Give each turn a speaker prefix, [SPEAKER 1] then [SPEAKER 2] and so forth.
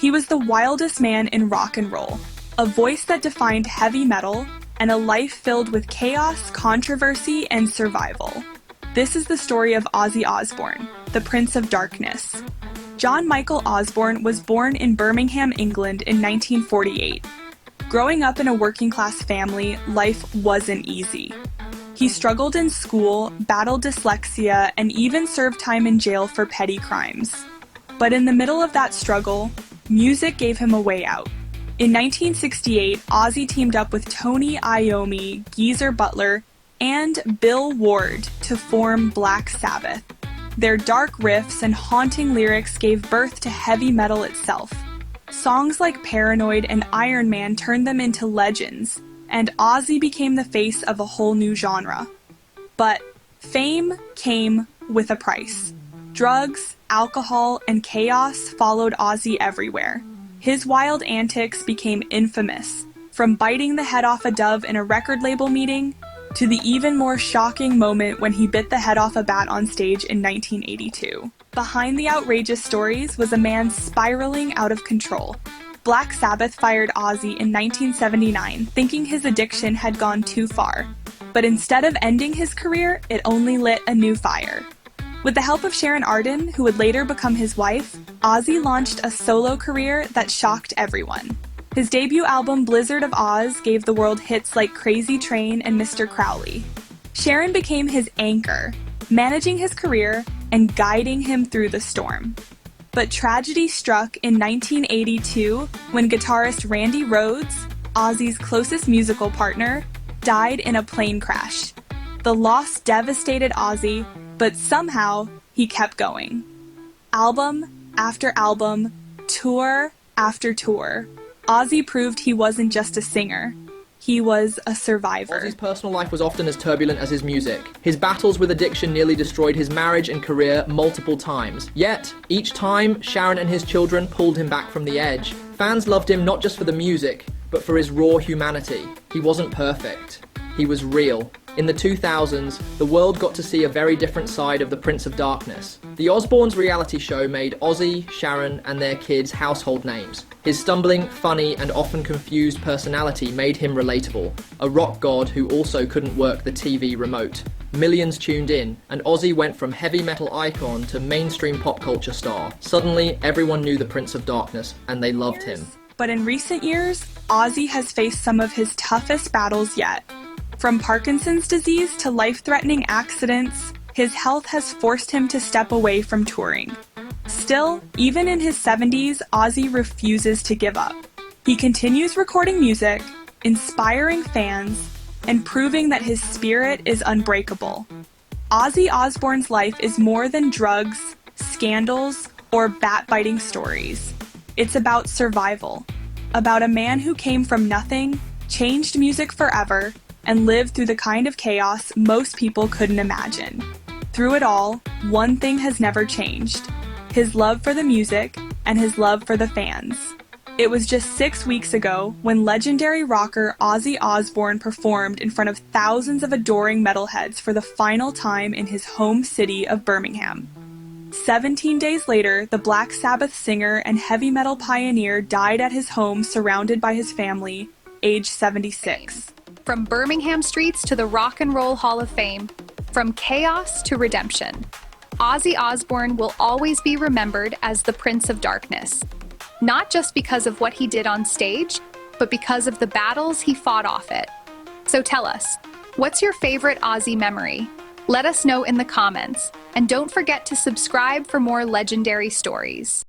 [SPEAKER 1] He was the wildest man in rock and roll, a voice that defined heavy metal, and a life filled with chaos, controversy, and survival. This is the story of Ozzy Osbourne, the Prince of Darkness. John Michael Osbourne was born in Birmingham, England in 1948. Growing up in a working-class family, life wasn't easy. He struggled in school, battled dyslexia, and even served time in jail for petty crimes. But in the middle of that struggle, music gave him a way out. In 1968, Ozzy teamed up with Tony Iommi, Geezer Butler, and Bill Ward to form Black Sabbath. Their dark riffs and haunting lyrics gave birth to heavy metal itself. Songs like Paranoid and Iron Man turned them into legends, and Ozzy became the face of a whole new genre. But fame came with a price. Drugs, alcohol, and chaos followed Ozzy everywhere. His wild antics became infamous, from biting the head off a dove in a record label meeting to the even more shocking moment when he bit the head off a bat on stage in 1982. Behind the outrageous stories was a man spiraling out of control. Black Sabbath fired Ozzy in 1979, thinking his addiction had gone too far. But instead of ending his career, it only lit a new fire. With the help of Sharon, who would later become his wife, Ozzy launched a solo career that shocked everyone. His debut album Blizzard of Oz gave the world hits like Crazy Train and Mr. Crowley. Sharon became his anchor, managing his career and guiding him through the storm. But tragedy struck in 1982 when guitarist Randy Rhoads, Ozzy's closest musical partner, died in a plane crash. The loss devastated Ozzy, but somehow he kept going. Album after album, tour after tour, Ozzy proved he wasn't just a singer. He was a survivor.
[SPEAKER 2] Ozzy's personal life was often as turbulent as his music. His battles with addiction nearly destroyed his marriage and career multiple times. Yet, each time, Sharon and his children pulled him back from the edge. Fans loved him not just for the music, but for his raw humanity. He wasn't perfect. He was real. In the 2000s, the world got to see a very different side of the Prince of Darkness. The Osbournes reality show made Ozzy, Sharon, and their kids household names. His stumbling, funny, and often confused personality made him relatable, a rock god who also couldn't work the TV remote. Millions tuned in, and Ozzy went from heavy metal icon to mainstream pop culture star. Suddenly, everyone knew the Prince of Darkness, and they loved him.
[SPEAKER 1] But in recent years, Ozzy has faced some of his toughest battles yet. From Parkinson's disease to life-threatening accidents, his health has forced him to step away from touring. Still, even in his 70s, Ozzy refuses to give up. He continues recording music, inspiring fans, and proving that his spirit is unbreakable. Ozzy Osbourne's life is more than drugs, scandals, or bat-biting stories. It's about survival, about a man who came from nothing, changed music forever, and lived through the kind of chaos most people couldn't imagine. Through it all, one thing has never changed: his love for the music and his love for the fans. It was just 6 weeks ago when legendary rocker Ozzy Osbourne performed in front of thousands of adoring metalheads for the final time in his home city of Birmingham. 17 days later, the Black Sabbath singer and heavy metal pioneer died at his home surrounded by his family, age 76.
[SPEAKER 3] From Birmingham streets to the Rock and Roll Hall of Fame, from chaos to redemption, Ozzy Osbourne will always be remembered as the Prince of Darkness. Not just because of what he did on stage, but because of the battles he fought off it. So tell us, what's your favorite Ozzy memory? Let us know in the comments, and don't forget to subscribe for more legendary stories.